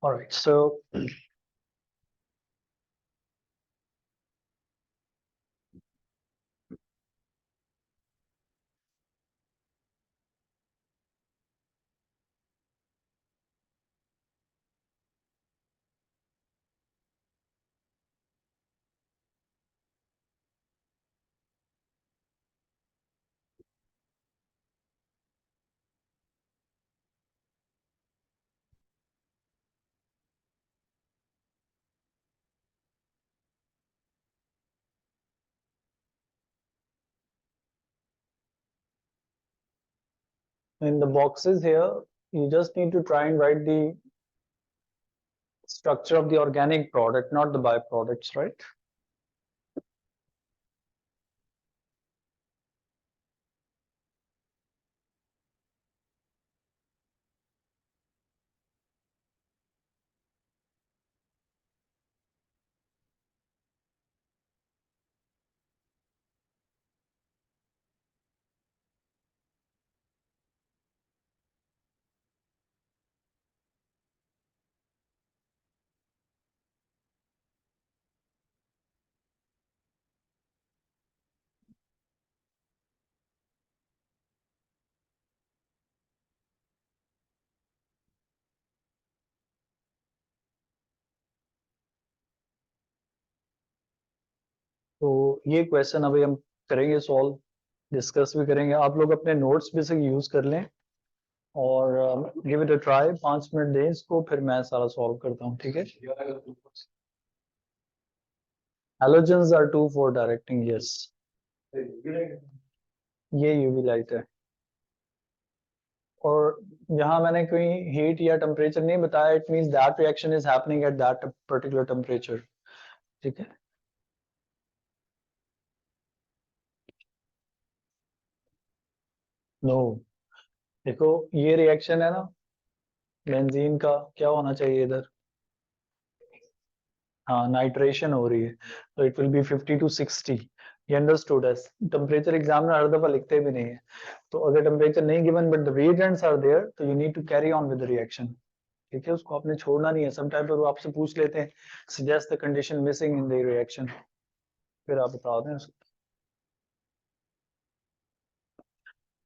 All right, so in the boxes here, you just need to try and write the structure of the organic product, not the byproducts, right? तो ये question अभी हम करेंगे solve, discuss भी करेंगे। आप लोग अपने नोट्स भी से यूज कर लें और give it a try. 5 minute दें इसको, फिर मैं सारा सॉल्व करता हूँ, ठीक है? Halogens are two for directing, yes. ये यूवी लाइट है। और यहाँ मैंने कोई हीट या टेम्परेचर नहीं बताया, it means that reaction is happening at that particular temperature, ठीक है? नो, देखो ये रिएक्शन है ना बेंजीन का, क्या होना चाहिए इधर? हाँ, नाइट्रेशन हो रही है, तो इट विल बी 50 to 60। ये अंडरस्टूड है। टेम्परेचर एग्जाम में हर दफा लिखते भी नहीं है, तो अगर टेम्परेचर नहीं given but the reagents are there, तो you need to carry on with the reaction, ठीक है? उसको आपने छोड़ना नहीं है। समटाइम तो वो आपसे पूछ लेते हैं suggest the condition missing in the reaction, फिर आप बता दें उसको।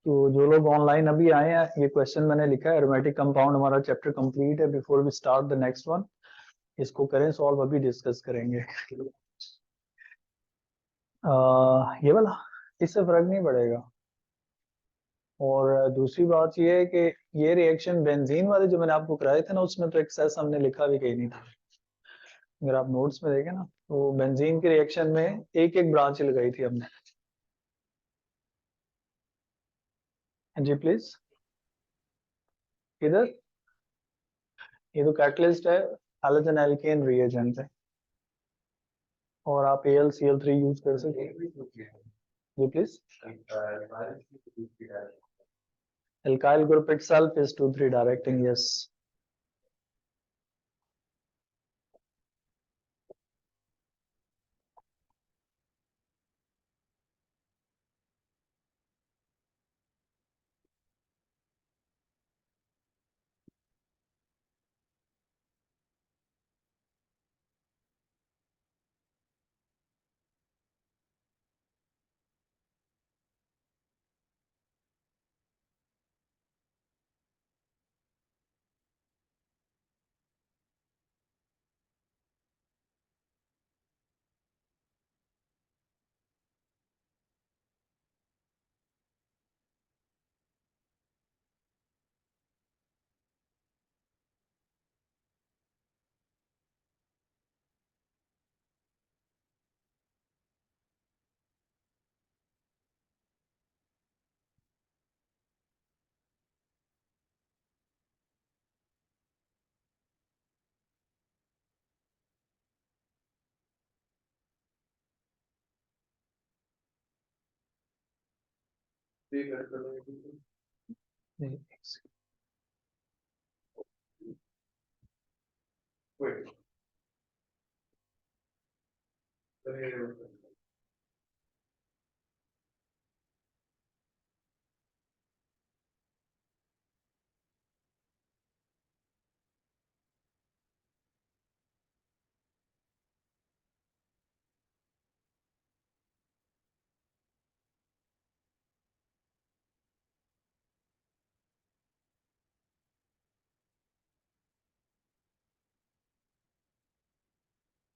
तो जो लोग ऑनलाइन अभी आए हैं, ये क्वेश्चन मैंने लिखा है, एरोमेटिक कंपाउंड हमारा चैप्टर कंप्लीट है। Before we start the next one, इसको करें सॉल्व, अभी डिस्कस करेंगे। ये वाला, इससे फर्क नहीं पड़ेगा। और दूसरी बात ये है कि ये रिएक्शन बेंजीन वाले जो मैंने आपको कराए थे ना, उसमें तो एक्सेस हमने लिखा भी कहीं नहीं था। अगर आप नोट्स में देखें ना, तो बेंजीन के रिएक्शन में एक एक ब्रांच लगाई थी हमने। जी प्लीज, इधर ये तो कैटलिस्ट है, हैलोजन एल्केन रिएजेंट है, और आप AlCl3 यूज कर सकते हैं। जी please, alkyl group itself is 2,3 directing, yes.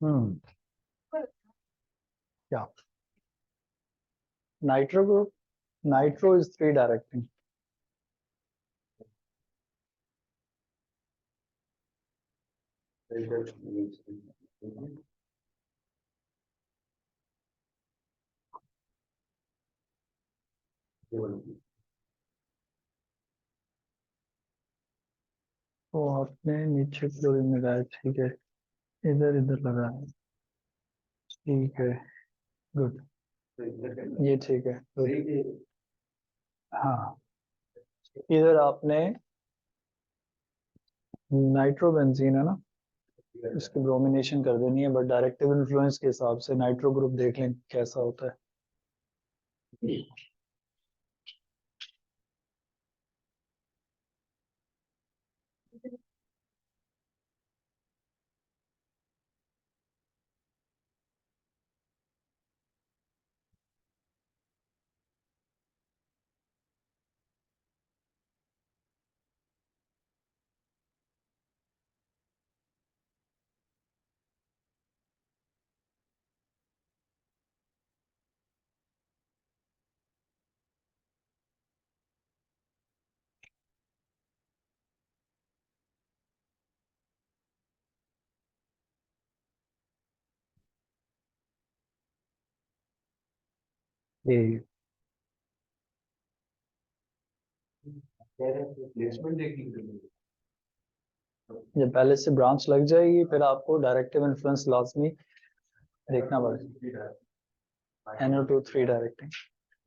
क्या nitro group? Nitro is 3 directing. तो आपने नीचे क्लोरीन लगाया, ठीक है, इधर इधर लगाया, ठीक है, गुड, ये ठीक है, good. हाँ, इधर आपने नाइट्रोबेंजीन है ना, इसकी ब्रोमिनेशन कर देनी है, बट डायरेक्टिव इन्फ्लुएंस के हिसाब से नाइट्रो ग्रुप देख लें कैसा होता है. ये जब पहले से ब्रांच लग जाएगी फिर आपको डायरेक्टिव इन्फ्लुएंस लाजमी देखना पड़ेगा. NO2 3 डायरेक्टिंग,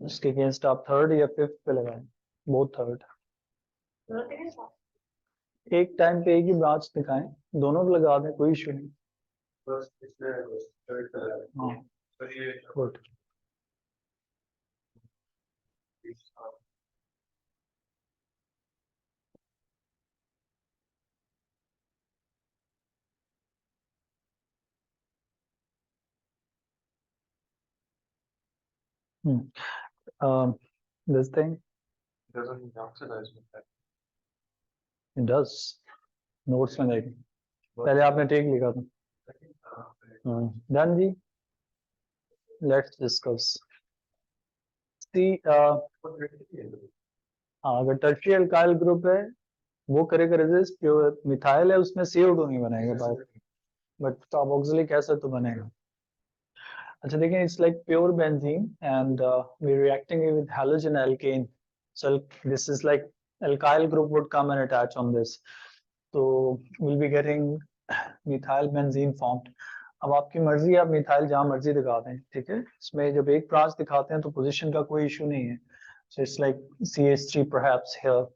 उसके अगेंस्ट आप थर्ड या फिफ्थ पे लगाएं, बहुत थर्ड. एक टाइम पे एक ही ब्रांच दिखाएं, दोनों पे लगा दें, कोई इशू नहीं. हाँ, good. This thing it does. Notes में देखें, पहले आपने टेक लिखा था. डन जी, लेट्स डिस्कस. सी अगर टर्शियरी अल्काइल ग्रुप है वो करेगा रेजिस्ट, प्योर मिथाइल है उसमें CO2 नहीं बनेगा बाहर, बट कार्बोक्सिलिक एसिड तो बनेगा. अच्छा देखें, it's like pure benzene and we reacting with halogen alkane, so this is like alkyl group would come and attach on this, so we'll be getting methyl benzene formed. अब आपकी मर्जी, आप methyl जहां मर्जी दिखा दें, ठीक है. इसमें जब एक ब्रांच दिखाते हैं तो पोजीशन का कोई इशू नहीं है. So it's like CH3 perhaps here.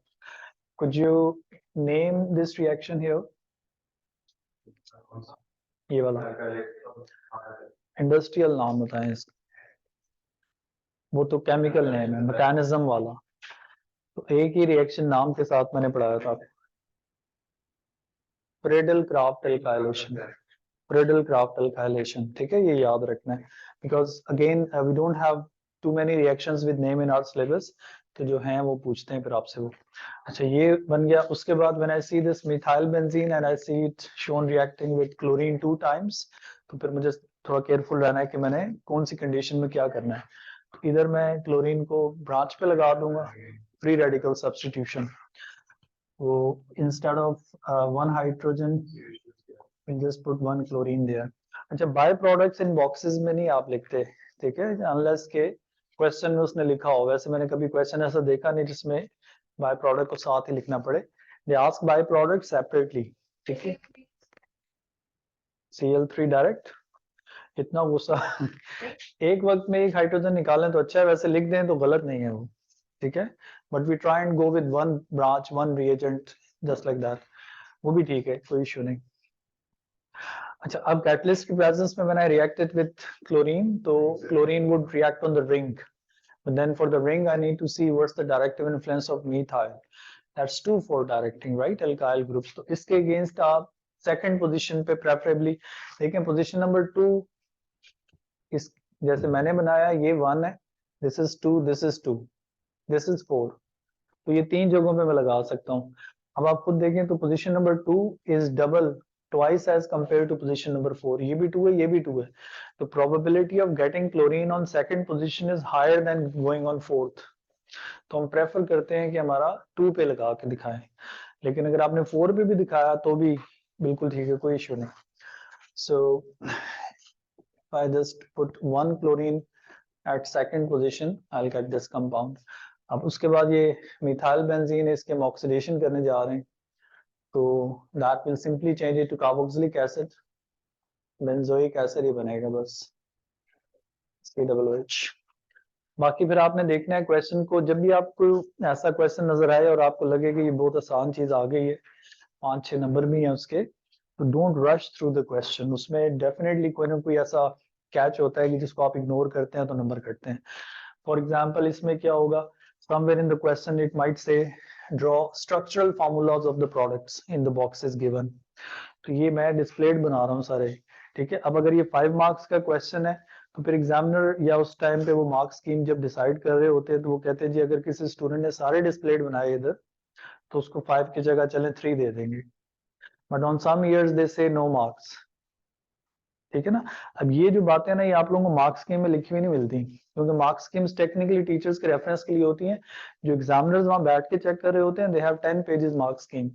Could you name this reaction here? ये वाला इंडस्ट्रियल नाम बताएं इसका. वो तो केमिकल नेम है, मैकेनिज्म वाला. तो एक ही रिएक्शन नाम के साथ मैंने पढ़ाया था. Friedel Crafts alkylation, Friedel Crafts alkylation, ठीक है, ये याद रखना है. Because again we don't have too many reactions with name in our syllabus, तो जो हैं वो पूछते हैं फिर आपसे वो. अच्छा, ये बन गया. उसके बाद when I see this methyl benzene and I see it shown reacting with chlorine 2 times, तो फिर मुझे थोड़ा केयरफुल रहना है कि मैंने कौन सी कंडीशन में क्या करना है. तो इधर मैं क्लोरीन को ब्रांच पे लगा दूंगा, फ्री रेडिकल सब्स्टिट्यूशन. वो instead of one hydrogen just put one chlorine there. अच्छा, बाय प्रोडक्ट्स इन बॉक्सेस में नहीं आप लिखते, ठीक है, अनलेस के क्वेश्चन में उसने लिखा हो. वैसे मैंने कभी क्वेश्चन ऐसा देखा नहीं जिसमें बाय प्रोडक्ट को साथ ही लिखना पड़े. They ask by product separately, ठीक है. Cl3 डायरेक्ट, इतना गुस्सा एक वक्त में एक हाइड्रोजन निकालें तो अच्छा है, वैसे लिख दें तो गलत नहीं है वो, ठीक है. But we try and go with one branch one reagent just like that, वो भी ठीक है, कोई इशू नहीं. अच्छा, अब कैटलिस्ट की प्रेजेंस में when I reacted with chlorine, तो chlorine would react on the ring, but then for the ring I need to see what's the directive influence of methyl. That's 2 for directing, right, alkyl groups. तो इसके against आप second position पे preferably देखें. Position number 2, इस जैसे मैंने बनाया, ये 1 है, this is 2, this is 2, this is 4, तो ये 3 जगहों पे मैं लगा सकता हूँ. अब आप खुद देखें तो position number 2 is double twice as compared to position number 4. ये भी 2 है, ये भी 2 है, तो probability of getting chlorine on second position is higher than going on fourth. तो हम प्रेफर करते हैं कि हमारा 2 पे लगा के दिखाएं, लेकिन अगर आपने 4 पे भी दिखाया तो भी बिल्कुल ठीक है, कोई इशू नहीं. So if I just put 1 chlorine at second position, I'll get this compound. अब उसके बाद ये मिथाइल बेंजीन है, इसके हम ऑक्सीडेशन करने जा रहे हैं, तो that will simply change it to carboxylic acid, benzoic acid ही बनेगा बस, COOH. बाकी फिर आपने देखना है क्वेश्चन को, जब भी आपको ऐसा क्वेश्चन नजर आए और आपको लगे कि ये बहुत आसान चीज आ गई है, 5-6 नंबर भी हैं उसके, तो don't rush through the question. उसमें डेफिनेटली कोई ना कोई ऐसा कैच होता है कि जिसको आप इग्नोर करते हैं तो नंबर कटते हैं. फॉर एग्जाम्पल इसमें क्या होगा, somewhere in the question it might say draw structural formulas of the products in the boxes given. तो ये मैं डिस्प्लेड बना रहा हूँ सारे, ठीक है. अब अगर ये 5 मार्क्स का क्वेश्चन है तो फिर एग्जामिनर या उस टाइम पे वो मार्क्स स्कीम जब डिसाइड कर रहे होते हैं तो वो कहते हैं जी अगर किसी स्टूडेंट ने सारे डिस्प्लेड बनाए इधर तो उसको 5 की जगह चले 3 दे देंगे, but on some years they say no marks, ठीक है ना. अब ये जो बातें ना ये आप लोगों को मार्क्स स्कीम में लिखी हुई नहीं मिलती, क्योंकि मार्क्स स्कीम्स टेक्निकली टीचर्स के रेफरेंस के लिए होती हैं. जो एग्जामिनर्स वहां बैठ के चेक कर रहे होते हैं, they have 10 pages marks scheme,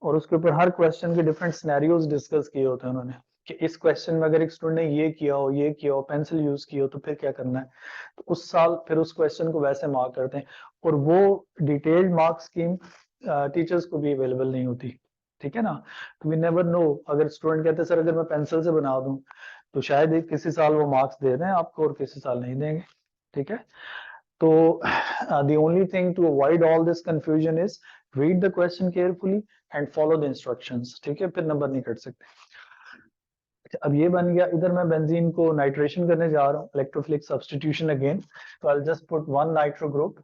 और उसके ऊपर हर क्वेश्चन के डिफरेंट सिनेरियोज डिस्कस किए होते हैं उन्होंने, कि इस क्वेश्चन में अगर एक स्टूडेंट ने ये किया हो, ये किया हो, पेंसिल यूज की हो, तो फिर क्या करना है. तो उस साल फिर उस क्वेश्चन को वैसे मार्क करते हैं, और वो डिटेल्ड मार्क स्कीम टीचर्स को भी अवेलेबल नहीं होती, ठीक है ना. तो वी नेवर नो, अगर स्टूडेंट कहते हैं सर अगर मैं पेंसिल से बना दूं तो शायद किसी साल वो मार्क्स दे दें आपको और किसी साल नहीं देंगे, ठीक है. तो the only thing to avoid all this confusion is read the question carefully and follow the instructions, ठीक है, फिर नंबर नहीं कट सकते. अब ये बन गया, इधर मैं बेंजीन को नाइट्रेशन करने जा रहा हूँ, इलेक्ट्रोफिलिक सब्स्टिट्यूशन अगेन. तो I just put 1 nitro group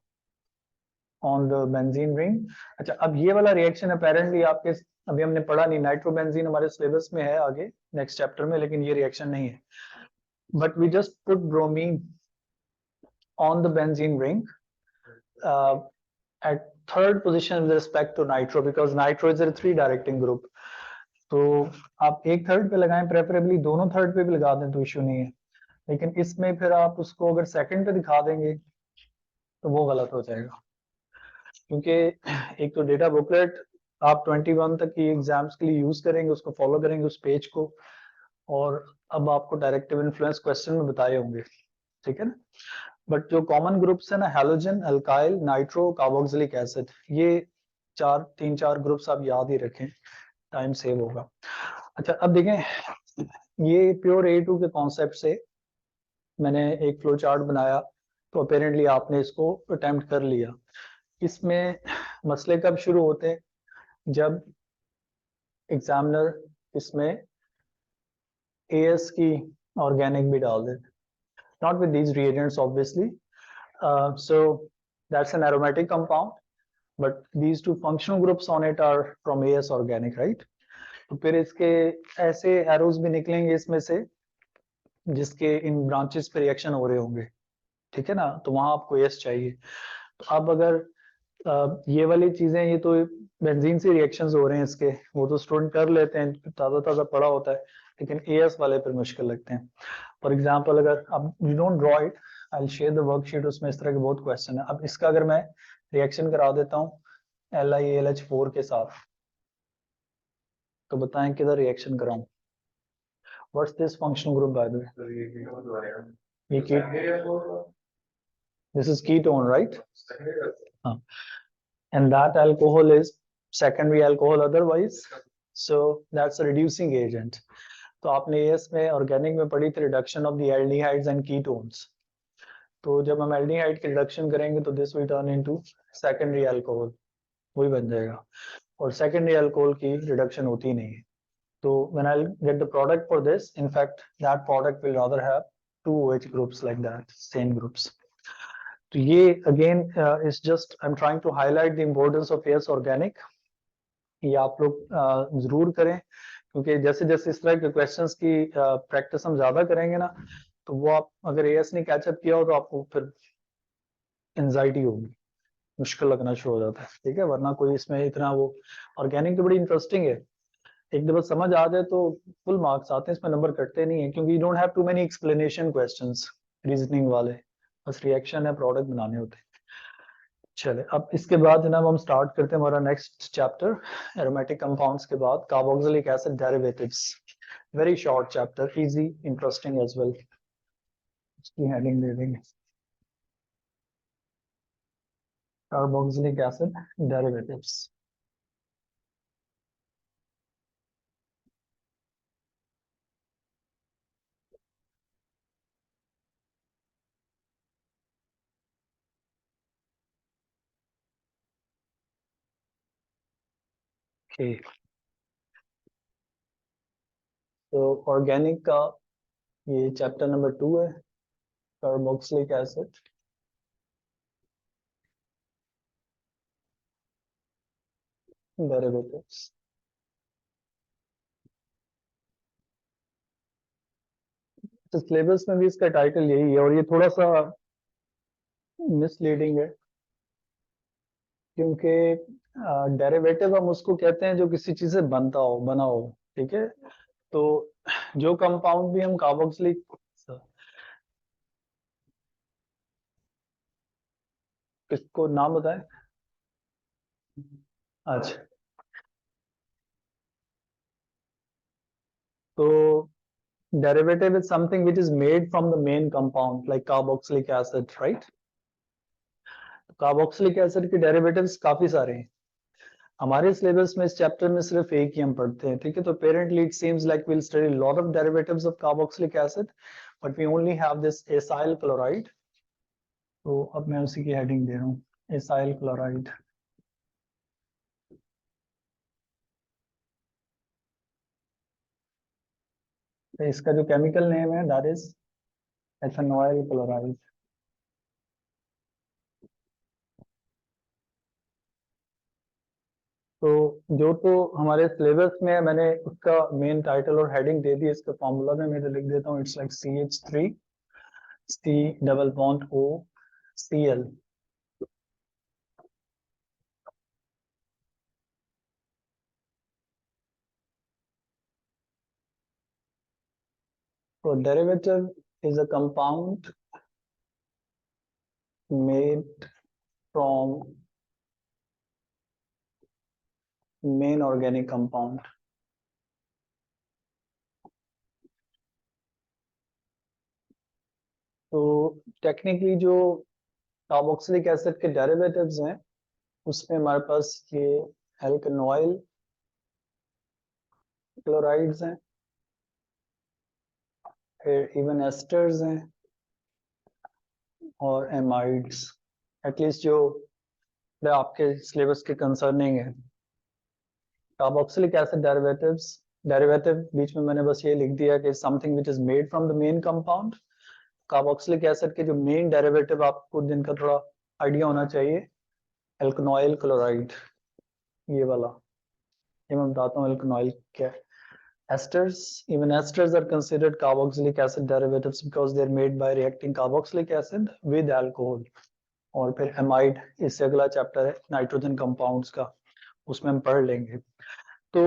on the benzene ring. अच्छा, अब ये वाला रिएक्शन अपेरेंटली आपके अभी हमने पढ़ा नहीं, नाइट्रोबेंजीन हमारे सिलेबस में है आगे नेक्स्ट चैप्टर में, लेकिन ये रिएक्शन नहीं है. But we just put bromine on the benzene ring at third position with respect to nitro, because nitro is a 3 directing group. तो आप एक थर्ड पे लगाएं, प्रेफरेबली दोनों थर्ड पे भी लगा दें तो इश्यू नहीं है, लेकिन इसमें फिर आप उसको अगर सेकंड पे दिखा देंगे तो वो गलत हो जाएगा, क्योंकि एक तो डेटा बुकलेट आप 21 तक की एग्जाम्स के लिए यूज करेंगे, उसको फॉलो करेंगे उस पेज को, और अब आपको डायरेक्टिव इन्फ्लुएंस क्वेश्चन में बताए होंगे, ठीक है ना. बट जो कॉमन ग्रुप्स है ना, halogen, alkyl, nitro, carboxylic acid, ये 3-4 ग्रुप्स आप याद ही रखें, टाइम सेव होगा. अच्छा, अब देखें ये प्योर A2 के कॉन्सेप्ट से मैंने एक फ्लो चार्ट बनाया, तो अपेरेंटली आपने इसको अटेम्प्ट कर लिया. इसमें मसले कब शुरू होते हैं, जब एग्जामिनर इसमें AS की ऑर्गेनिक भी डाल दे, not with these reagents obviously. So that's an aromatic compound, but these two functional groups on it are from AS organic, right? तो फिर इसके ऐसे एरोज भी निकलेंगे इसमें से जिसके इन ब्रांचेस पे रिएक्शन हो रहे होंगे, ठीक है ना, तो वहां आपको AS चाहिए. तो अब अगर ये वाली चीजें, ये तो बेंजीन से रिएक्शंस हो रहे हैं इसके, वो तो स्टूडेंट कर लेते हैं, ताज़ा ताज़ा पढ़ा होता है, लेकिन AS वाले पर मुश्किल लगते हैं. फॉर एग्जाम्पल अगर आप you don't draw it, I share the worksheet, उसमें इस तरह के बहुत क्वेश्चन है. अब इसका अगर मैं रिएक्शन करा देता हूँ LiAlH4 के साथ, तो बताएं किधर रिएक्शन कराऊं. What's this functional group by the way, ये this is ketone right, and that alcohol is secondary alcohol otherwise, so that's a reducing agent. तो आपने AS में ऑर्गेनिक में पढ़ी थी reduction of the aldehydes and ketones, तो जब हम एल्डिहाइड की रिडक्शन करेंगे तो this will turn into secondary alcohol, वही बन जाएगा, और सेकेंडरी अल्कोहल की रिडक्शन होती नहीं है. तो when I get the product for this, in fact that product will rather have 2 OH groups like that, same groups. तो ये अगेन is just I am trying to highlight the importance of AS organic. ये आप लोग जरूर करें, क्योंकि जैसे जैसे इस तरह के क्वेश्चंस की प्रैक्टिस हम ज्यादा करेंगे ना, तो वो आप अगर AS ने कैचअप किया हो तो आपको फिर एंजाइटी होगी, मुश्किल लगना शुरू हो जाता है, ठीक है. वरना कोई इसमें इतना वो ऑर्गेनिक तो बड़ी इंटरेस्टिंग है, एक दफा समझ आ जाए तो फुल मार्क्स आते हैं, इसमें नंबर कटते नहीं है, क्योंकि you don't have too many explanation questions reasoning वाले, बस रिएक्शन है प्रोडक्ट बनाने होते हैं। चले अब इसके बाद जनाब हम स्टार्ट करते हैं हमारा नेक्स्ट चैप्टर एरोमेटिक कंपाउंड्स के बाद carboxylic acid derivatives. Very short chapter, easy, interesting as well. इसकी हेडिंग दे देंगे कार्बोक्सिलिक एसिड डेरिवेटिव्स। ओके, तो ऑर्गेनिक का ये चैप्टर नंबर 2 है, कार्बोक्सिलिक एसिड डेरिवेटिव्स। तो सिलेबस में भी इसका टाइटल यही है, और ये थोड़ा सा मिसलीडिंग है, क्योंकि डेरिवेटिव हम उसको कहते हैं जो किसी चीज से बनता हो, बना हो, ठीक है। तो जो कंपाउंड भी हम कार्बोक्सिलिक, किसको नाम बताएं? अच्छा, तो derivative is something which is made from the main compound like carboxylic acid, right? Carboxylic acid के डेरिवेटिव्स काफी सारे हैं। हमारे सिलेबस में इस चैप्टर में सिर्फ एक ही हम पढ़ते हैं, ठीक है। तो apparently it seems like we'll study a lot of derivatives of carboxylic acid, but we only have this acyl chloride। तो अब मैं उसी की हेडिंग दे रहा हूँ, एसाइल क्लोराइड। तो इसका जो केमिकल नेम है दैट इज एथेनॉइल क्लोराइड। तो जो तो हमारे सिलेबस में है, मैंने उसका मेन टाइटल और हेडिंग दे दी। इसका फॉर्मूला में मैं तो लिख देता हूँ, it's like CH3 C double bond O Cl। तो derivative is a compound made from main organic compound। तो टेक्निकली जो कार्बोक्सिलिक एसिड के डेरिवेटिव्स हैं, उसमें हमारे पास ये एल्कनॉइल क्लोराइड्स हैं, फिर इवन एस्टर्स हैं और एमाइड्स। एटलीस्ट जो आपके सिलेबस के कंसर्निंग है कार्बोक्सिलिक एसिड डेरिवेटिव्स। डेरिवेटिव बीच में मैंने बस ये लिख दिया कि something which is made from the main compound. Carboxylic acid के जो मेन डेरिवेटिव आपको जिनका थोड़ा आइडिया होना चाहिए, एल्कनॉइल क्लोराइड, ये वाला, ये मैं बताता हूँ एल्कनॉइल क्या है। Esters, even esters are considered carboxylic acid derivatives because they are made by reacting carboxylic acid with alcohol। और फिर एमाइड, इससे अगला चैप्टर है नाइट्रोजन कंपाउंड्स का, उसमें हम पढ़ लेंगे। तो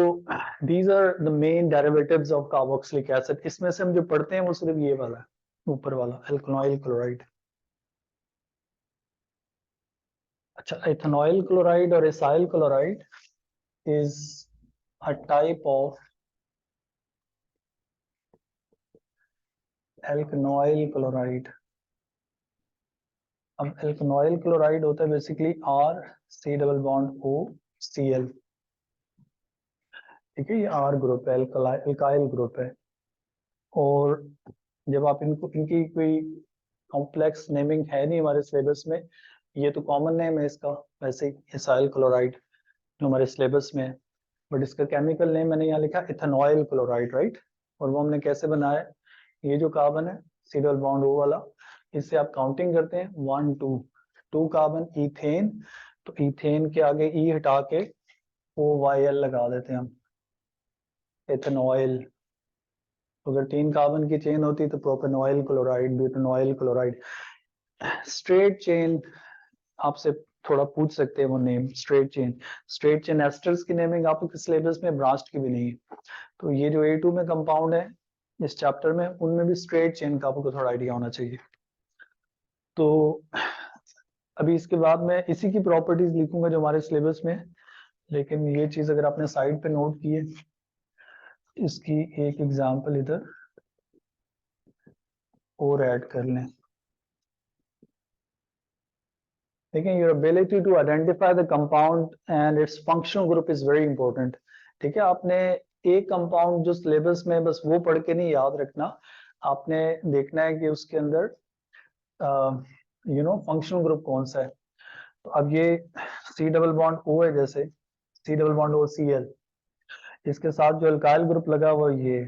these are the main derivatives of carboxylic acid। इसमें से हम जो पढ़ते हैं वो सिर्फ ये वाला है, ऊपर वाला एल्कनॉइल क्लोराइड। अच्छा, एथेनॉइल क्लोराइड और acyl chloride is a type of alkanoyl chloride। अब एल्कनॉइल क्लोराइड होता है basically R C double bond O Cl, ठीक है। ये R ग्रुप है, एल्काइल ग्रुप है। और जब आप इनको, इनकी कोई कॉम्प्लेक्स नेमिंग है नहीं हमारे सिलेबस में, ये तो कॉमन नेम है इसका वैसे ही, एसाइल क्लोराइड जो हमारे सिलेबस में है। बट इसका केमिकल नेम मैंने यहाँ लिखा इथेनॉइल क्लोराइड, राइट। और वो हमने कैसे बनाया है, ये जो कार्बन है C डबल बॉन्ड O वाला, इससे आप काउंटिंग करते हैं 1 2 2 कार्बन इथेन, तो इथेन के आगे ई हटा के OYL लगा देते हैं हम, एथेनॉइल। तो अगर 3 कार्बन की चेन होती तो प्रोपेनॉइल क्लोराइड, ब्यूटेनॉइल क्लोराइड। स्ट्रेट चेन आपसे थोड़ा पूछ सकते हैं वो name, straight chain. Straight chain asters की नेमिंग आपके सिलेबस में ब्रास्ट की भी नहीं है, तो ये जो A2 में कंपाउंड है इस चैप्टर में, उनमें भी स्ट्रेट चेन का आपको थोड़ा आइडिया होना चाहिए। तो अभी इसके बाद मैं इसी की प्रॉपर्टीज लिखूंगा जो हमारे सिलेबस में है, लेकिन ये चीज अगर आपने साइड पे नोट की है, इसकी एक एग्जांपल इधर और ऐड कर लें। देखिए, your ability to identify the compound and its functional group is very important। ठीक है, आपने एक कंपाउंड जो सिलेबस में बस वो पढ़ के नहीं याद रखना, आपने देखना है कि उसके अंदर फंक्शनल ग्रुप कौन सा है। तो अब ये सी डबल बॉन्ड ओ है, जैसे C double bond O C L, इसके साथ जो अल्काइल ग्रुप लगा हुआ ये,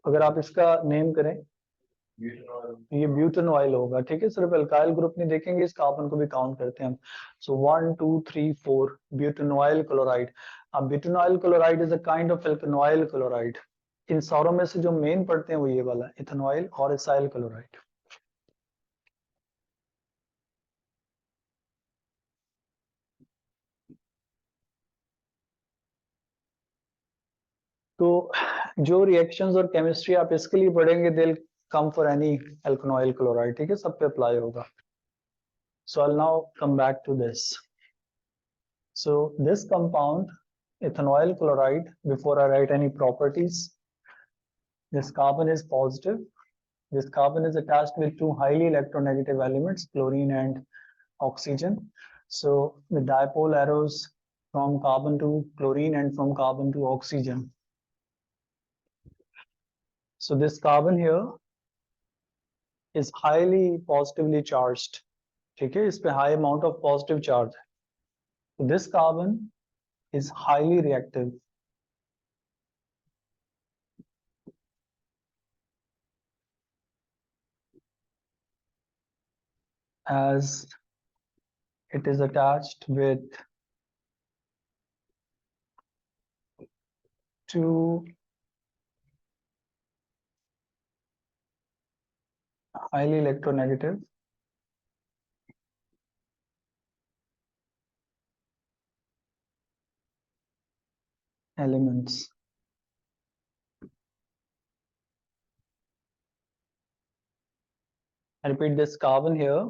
अगर आप इसका नेम करें ये ब्यूटेन ऑयल होगा। ठीक है, सिर्फ अल्काइल ग्रुप नहीं देखेंगे, इस कार्बन को भी काउंट करते हैं हम। So 1 2 3 4 butanoyl chloride. अब butanoyl chloride is a kind of alkanoyl chloride. इन सारों में से जो मेन पढ़ते हैं वो ये वाला इथेनॉयल और एसाइल क्लोराइड। तो जो रिएक्शंस और केमिस्ट्री आप इसके लिए पढ़ेंगे दिल come for any alkanoyl chloride. ठीक है, सब पे अप्लाई होगा। So I now come back to this. So this compound, ethanoyl chloride, before I write any properties, this carbon is positive. This carbon is attached with two highly electronegative elements, chlorine and oxygen. So the dipole arrows from carbon to chlorine and from carbon to oxygen. So this carbon here is highly positively charged. ठीक है, इस पे high amount of positive charge है। So this carbon is highly reactive. As it is attached with two highly electronegative elements. I repeat, this carbon here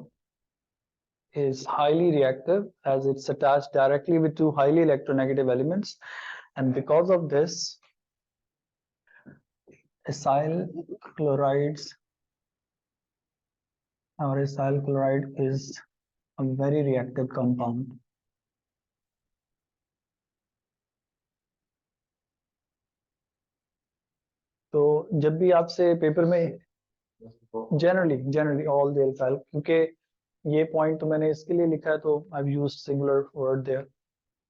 is highly reactive as it's attached directly with two highly electronegative elements, and because of this, acyl chlorides or acyl chloride is a very reactive compound. तो जब भी आपसे paper में generally all the alkyl, क्योंकि ये point तो मैंने इसके लिए लिखा है, तो I used singular word there.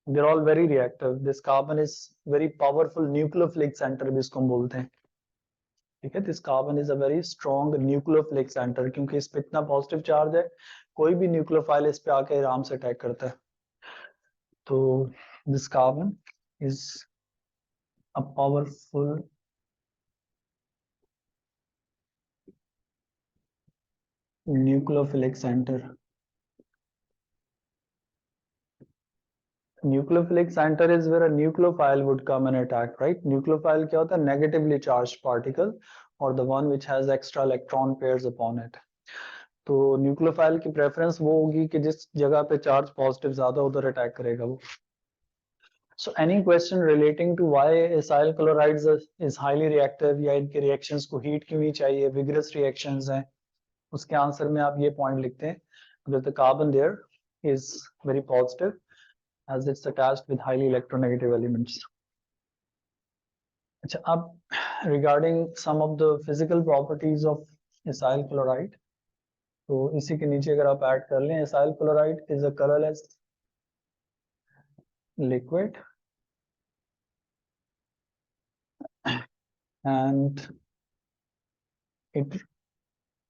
They are all very reactive. This carbon is very powerful nucleophilic centre भी इसको हम बोलते हैं। ठीक है, this carbon is a very strong nucleophilic centre, क्योंकि इस पे इतना पॉजिटिव चार्ज है, कोई भी न्यूक्लियोफाइल इस पे आके आराम से अटैक करता है। तो this carbon is a powerful nucleophilic centre. Nucleophilic centre is where a nucleophile would come and attack, right? Nucleophile क्या होता है? नेगेटिवली चार्ज्ड पार्टिकल और the one which has extra electron pairs upon it. तो nucleophile की preference वो होगी कि जिस जगह पे चार्ज पॉजिटिव ज्यादा उधर अटैक करेगा वो। So any question relating to why acyl chlorides is highly reactive या इनके reactions को heat क्यों नहीं चाहिए, vigorous reactions हैं, उसके आंसर में आप ये point लिखते हैं that the carbon there is very positive as it's attached with highly electronegative elements. अच्छा, अब regarding some of the physical properties of acyl chloride, तो इसी के नीचे अगर आप ऐड कर लें, acyl chloride is a colorless liquid and it's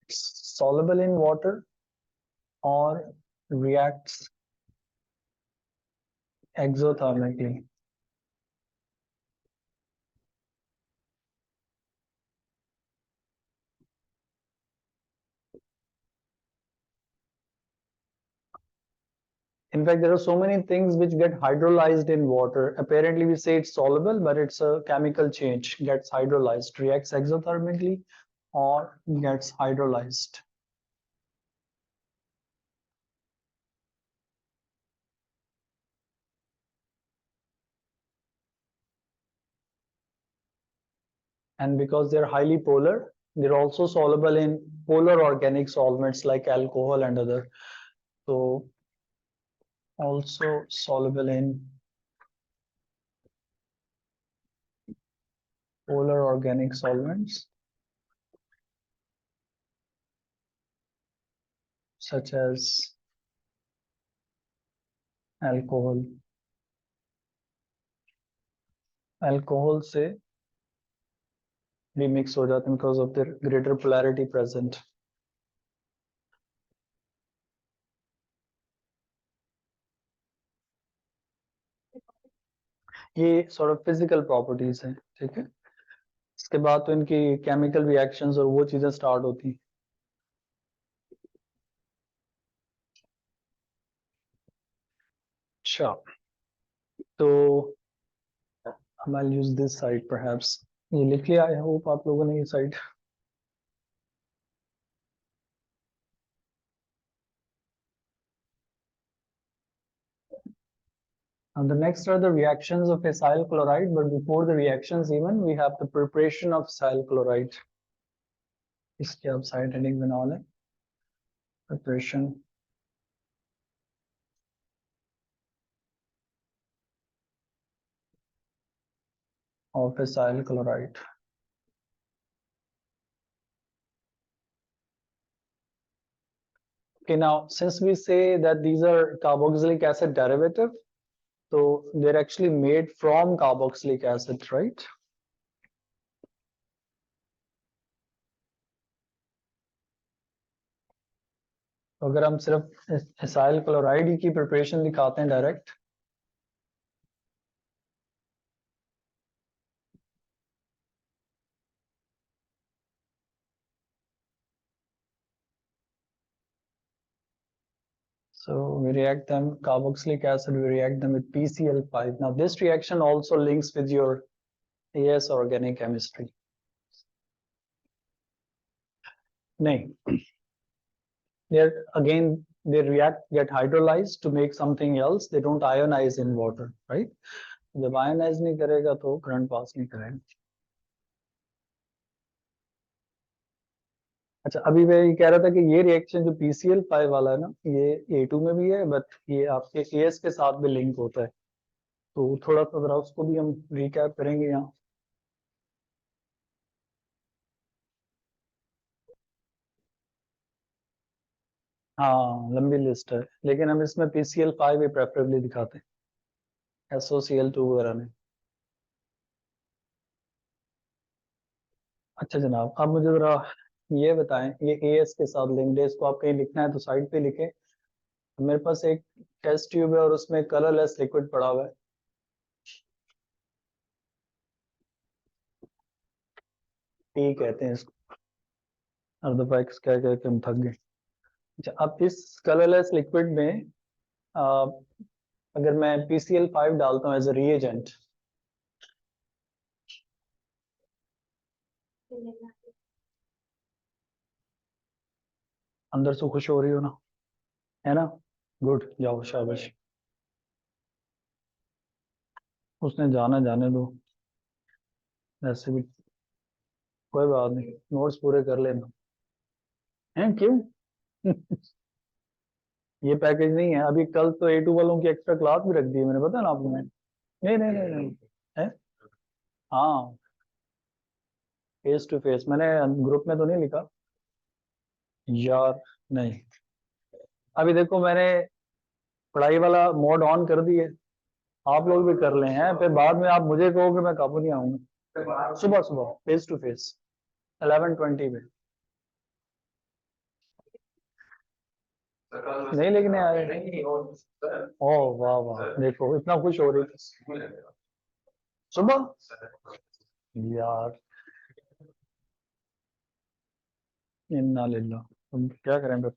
soluble in water or reacts exothermically. In fact, there are so many things which get hydrolyzed in water. Apparently we say it's soluble, but it's a chemical change, gets hydrolyzed, reacts exothermically or gets hydrolyzed. And because they're highly polar, they're also soluble in polar organic solvents like alcohol and other. So also soluble in polar organic solvents such as alcohol. Alcohol से भी mix हो जाते हैं because of their greater polarity present. ये sort of physical properties हैं, ठीक है. इसके बाद तो इनकी chemical reactions और वो चीजें start होती हैं. अच्छा, तो I'll use this side perhaps. ये लिख लिया, I hope आप लोगों ने ये side. And the next are the reactions of acyl chloride, but before the reactions even, we have the preparation of acyl chloride. इसके आप side heading बना लें. Preparation of acyl chloride. Okay, now since we say that these are carboxylic acid derivative, so they're actually made from carboxylic acid, right? तो अगर हम सिर्फ acyl chloride की preparation दिखाते हैं direct, so we react them carboxylic acid, we react them with PCl5. Now this reaction also links with your AS organic chemistry. नहीं, they're again they react, get hydrolyzed to make something else. They don't ionize in water, right? जब ionize नहीं करेगा तो current pass नहीं करेगा. अच्छा, अभी मैं ये कह रहा था कि ये रिएक्शन जो PCl5 वाला है ना, ये A2 में भी है, बट ये आपके AS के साथ भी लिंक होता है. तो थोड़ा सा जरा उसको भी हम रिकैप करेंगे यहाँ. हाँ, लंबी लिस्ट है, लेकिन हम इसमें PCl5 ही प्रेफरेबली दिखाते हैं SOCl2 वगैरह में. अच्छा जनाब, अब मुझे जरा ये बताएं, ये AS के साथ लिंक्ड है, इसको आप कहीं लिखना है तो साइड पे लिखें. मेरे पास एक टेस्ट ट्यूब है और उसमें कलरलेस लिक्विड पड़ा हुआ है. टी कहते हैं इसको, अर्धोपैक्स कह कह के हम थक गए. अच्छा, अब इस कलरलेस लिक्विड में अगर मैं PCl5 डालता हूँ एज अ रिएजेंट, अंदर से खुश हो रही हो ना, है ना? गुड, जाओ शाबाश. उसने जाना, जाने दो, वैसे भी कोई बात नहीं, नोट्स पूरे कर लेना. हैं क्यों? ये पैकेज नहीं है अभी, कल तो A2 वालों की एक्स्ट्रा क्लास भी रख दी है मैंने, पता ना आपको. नहीं नहीं नहीं नहीं, नहीं. है, हाँ, फेस टू फेस. मैंने ग्रुप में तो नहीं लिखा यार, नहीं. अभी देखो, मैंने पढ़ाई वाला मोड ऑन कर दिए, आप लोग भी कर ले हैं, फिर बाद में आप मुझे कहोगे मैं काबू नहीं आऊंगा. सुबह सुबह फेस टू फेस 11:20 पे. नहीं लिखने आए? ओ वाह वाह, देखो इतना खुश हो रही थी सुबह यार. इन्ना लिल्लाह, तुम क्या करें फिर.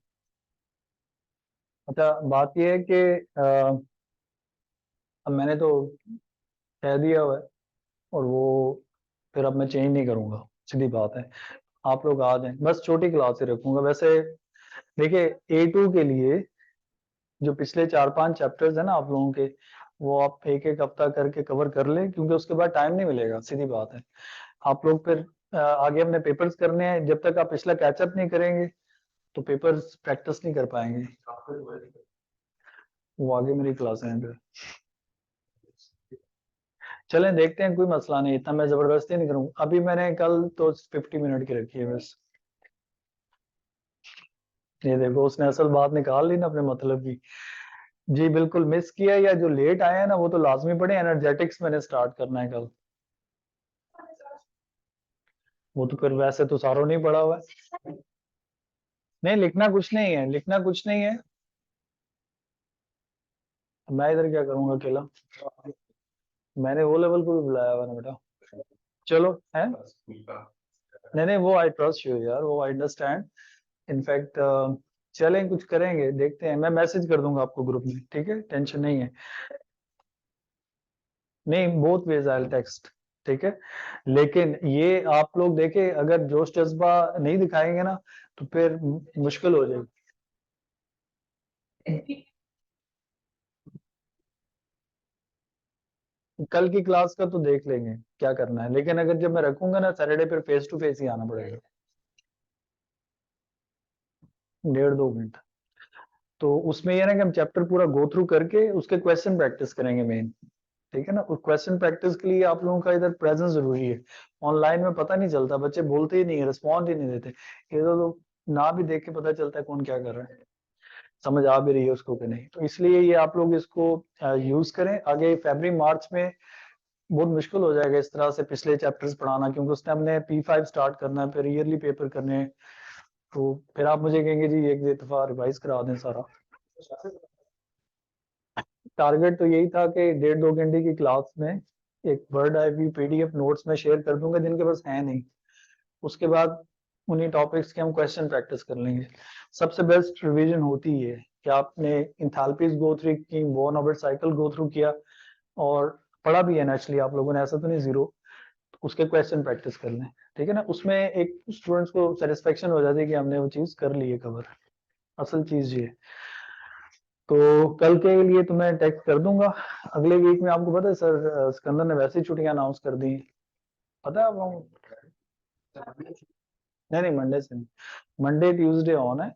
अच्छा बात यह है कि अब मैंने तो कह दिया हुआ है और वो फिर अब मैं चेंज नहीं करूंगा, सीधी बात है। आप लोग आ जाएं, बस छोटी क्लास ही रखूंगा। वैसे देखिए A2 के लिए जो पिछले 4-5 चैप्टर्स है ना आप लोगों के, वो आप एक एक हफ्ता करके कवर कर लें, क्योंकि उसके बाद टाइम नहीं मिलेगा, सीधी बात है। आप लोग फिर आगे अपने पेपर्स करने हैं, जब तक आप पिछला कैचअप नहीं करेंगे तो पेपर्स प्रैक्टिस नहीं कर पाएंगे। वो आगे मेरी क्लास है फिर। चलें देखते हैं, कोई मसला नहीं, इतना मैं जबरदस्ती नहीं करूंगा। अभी मैंने कल तो 50 मिनट की रखी है बस। ये देखो उसने असल बात निकाल ली ना अपने मतलब की। जी बिल्कुल मिस किया, या जो लेट आए हैं ना वो तो लाजमी पड़े। एनर्जेटिक्स मैंने स्टार्ट करना है कल। वो तो फिर वैसे तो सारों नहीं पढ़ा हुआ है। नहीं लिखना कुछ नहीं है, लिखना कुछ नहीं है। मैं इधर क्या करूंगा अकेला? मैंने वो लेवल को भी बुलाया हुआ ना बेटा। चलो है, नहीं नहीं वो आई ट्रस्ट यू यार, वो आई अंडरस्टैंड। इनफैक्ट चलें कुछ करेंगे, देखते हैं। मैं मैसेज कर दूंगा आपको ग्रुप में, ठीक है, टेंशन नहीं है। नहीं बोथ वेज आई टेक्स्ट, ठीक है। लेकिन ये आप लोग देखें, अगर जोश जज्बा नहीं दिखाएंगे ना तो फिर मुश्किल हो जाएगी। कल की क्लास का तो देख लेंगे क्या करना है, लेकिन अगर जब मैं रखूंगा ना सैटरडे, फिर फेस टू फेस ही आना पड़ेगा। 1.5-2 घंटा। तो उसमें ये ना कि हम चैप्टर पूरा गो थ्रू करके उसके क्वेश्चन प्रैक्टिस करेंगे मेन, ठीक है ना। उस क्वेश्चन प्रैक्टिस के लिए आप लोगों का इधर प्रेजेंस जरूरी है। ऑनलाइन में पता नहीं चलता, बच्चे बोलते ही नहीं है, रिस्पॉन्स ही नहीं देते। इधर तो ना भी देख के पता चलता है कौन क्या कर रहा है, समझ आ भी रही है उसको कि नहीं। तो इसलिए ये आप लोग इसको यूज करें। आगे फरवरी मार्च में बहुत मुश्किल हो जाएगा इस तरह से पिछले चैप्टर्स पढ़ाना, क्योंकि उसने हमने P5 स्टार्ट करना है, फिर ईयरली पेपर करने हैं। तो फिर आप मुझे कहेंगे जी एक दफा रिवाइज करा दें सारा। टारगेट तो यही था कि 1.5-2 घंटे की क्लास में एक वर्ड आईवी PDF नोट्स में शेयर कर दूंगा, जिनके पास है नहीं। उसके बाद उन्हीं टॉपिक्स के हम क्वेश्चन प्रैक्टिस कर लेंगे। सबसे बेस्ट रिवीजन होती है कि आपने इंथैल्पीज गो थ्रू की, born orbit cycle go through किया, और पढ़ा भी है नेचुरली आप लोगों ने, ऐसा तो नहीं जीरो। उसके क्वेश्चन प्रैक्टिस कर लें, ठीक है ना। उसमें एक स्टूडेंट्स को सेटिस्फेक्शन हो जाती है कि हमने वो चीज कर ली है कवर। असल चीज ये। तो कल के लिए तो मैं टेक्स्ट कर दूंगा। अगले वीक में आपको पता है सर, सिकंदर ने वैसे ही छुट्टियां अनाउंस कर दी, पता है आपको? नहीं नहीं मंडे से नहीं, मंडे ट्यूसडे ऑन है।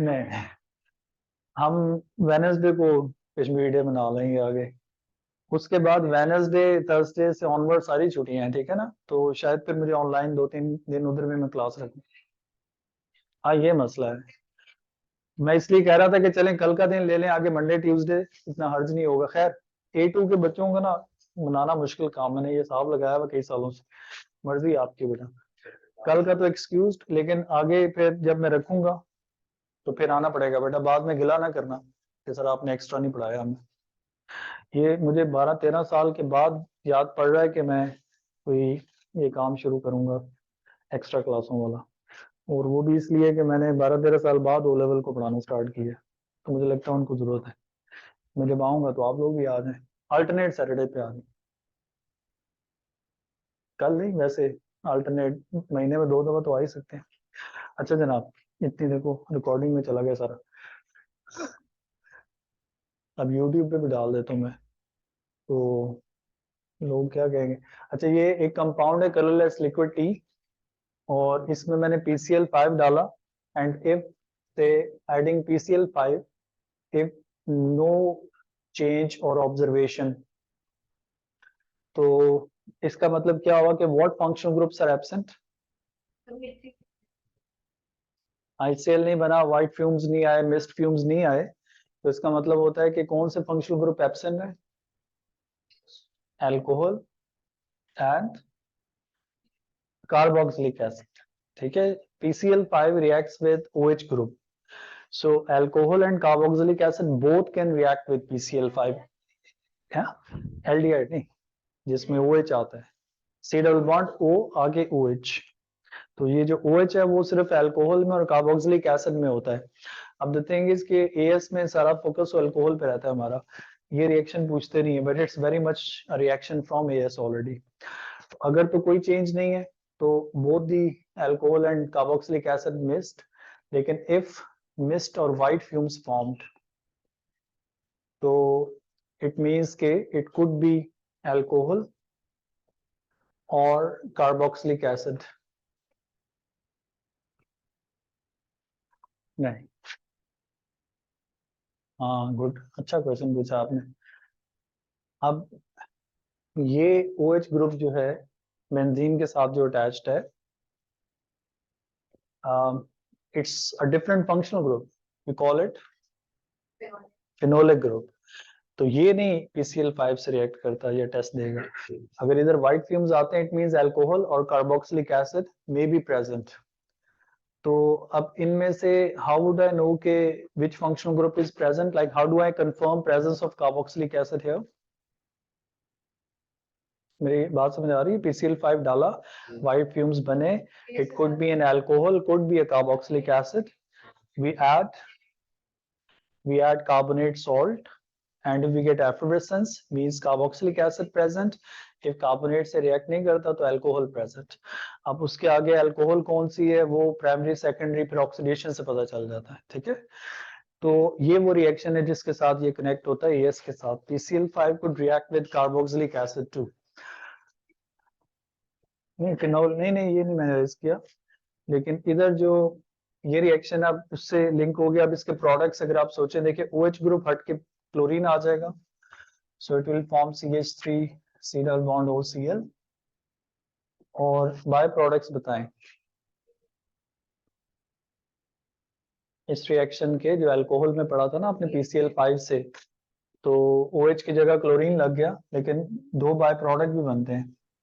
नहीं, हम वेनेसडे को कश्मीर डे मना लेंगे आगे। उसके बाद वेनेसडे थर्सडे से ऑनवर्ड सारी छुट्टियां हैं, ठीक है ना। तो शायद फिर मुझे ऑनलाइन 2-3 दिन उधर भी मैं क्लास रखूं। हाँ ये मसला है। मैं इसलिए कह रहा था कि चलें कल का दिन ले लें, आगे मंडे ट्यूसडे इतना हर्ज नहीं होगा। खैर A2 के बच्चों का ना मनाना मुश्किल काम, मैंने ये हिसाब लगाया हुआ कई सालों से। मर्जी आपकी बेटा, कल का तो एक्सक्यूज, लेकिन आगे फिर जब मैं रखूंगा तो फिर आना पड़ेगा बेटा, बाद में गिला ना करना कि सर आपने एक्स्ट्रा नहीं पढ़ाया हमें। ये मुझे 12-13 साल के बाद याद पड़ रहा है कि मैं कोई ये काम शुरू करूंगा, एक्स्ट्रा क्लासों वाला। और वो भी इसलिए कि मैंने 12-13 साल बाद O लेवल को पढ़ाना स्टार्ट किया, तो मुझे लगता है उनको जरूरत है। मैं जब आऊंगा तो आप लोग भी आ जाएं, अल्टरनेट सैटरडे पे आ जाएं। कल नहीं वैसे, अल्टरनेट महीने में 2 दफा तो आ ही सकते हैं। अच्छा जनाब, इतनी देखो रिकॉर्डिंग में चला गया सारा। अब यूट्यूब पे भी डाल देता हूँ मैं, तो लोग क्या कहेंगे। अच्छा ये एक कंपाउंड है कलरलेस लिक्विड टी, और इसमें मैंने PCl5 डाला। And if say adding PCl5, if no change और ऑब्जर्वेशन, तो इसका मतलब क्या होगा कि what functional groups are absent. ICl नहीं बना, व्हाइट फ्यूम्स नहीं आए, मिस्ट फ्यूम्स नहीं आए, तो इसका मतलब होता है कि कौन से फंक्शनल ग्रुप एब्सेंट है? अल्कोहल एंड कार्बोक्सिलिक एसिड, ठीक है। PCl5 reacts with OH group, so alcohol and carboxylic acid both can react with PCl5, yeah? Aldehyde नहीं, जिसमें OH आता है, C डबल बॉन्ड O आगे OH। तो ये जो OH है वो सिर्फ अल्कोहल में और कार्बोक्सिलिक एसिड में होता है। अब द थिंग इज कि AS में सारा फोकस अल्कोहल पे रहता है हमारा, ये रिएक्शन पूछते नहीं है, but it's very much reaction from AS already. अगर तो कोई चेंज नहीं है तो both the alcohol and carboxylic acid missed, लेकिन इफ मिस्ट और वाइट फ्यूम्स फॉर्म्ड तो इट मीन्स के इट कुड बी अल्कोहल और कार्बोक्सिलिक एसिड। नहीं, हाँ गुड, अच्छा क्वेश्चन पूछा आपने। अब ये OH ग्रुप जो है बेंजीन के साथ जो अटैच्ड है, it's a different functional group, we call it phenolic group. तो ये नहीं PCl5 से रिएक्ट करता, ये टेस्ट देगा। अगर इधर व्हाइट फ्यूम्स आते हैं इट मींस अल्कोहल और carboxylic acid may be present. तो अब इनमें से हाउ वुड आई नो के which functional group is present, like how do I confirm presence of carboxylic acid here? मेरी बात समझ आ रही है? PCl5 डाला, व्हाइट फ्यूम्स बने, it could be an alcohol, could be a carboxylic acid, we add carbonate salt, and if we get effervescence means carboxylic acid present, if carbonate से react नहीं करता तो alcohol present। अब उसके आगे alcohol कौन सी है वो primary secondary फिर oxidation से पता चल जाता है, ठीक है। तो ये वो रिएक्शन है जिसके साथ ये कनेक्ट होता है AS के साथ। PCl5 could react with carboxylic acid too। नहीं फिनोल नहीं ये नहीं मैंने रेज किया, लेकिन इधर जो ये रिएक्शन अब उससे लिंक हो गया। अब इसके प्रोडक्ट्स अगर आप सोचें, देखिए OH ग्रुप हट के क्लोरीन आ जाएगा, so it will form CH3 C double bond OCl। और बाय प्रोडक्ट्स बताएं इस रिएक्शन के, जो अल्कोहल में पढ़ा था ना आपने PCl5 से, तो OH की जगह क्लोरीन लग गया, लेकिन दो बाय प्रोडक्ट भी बनते हैं।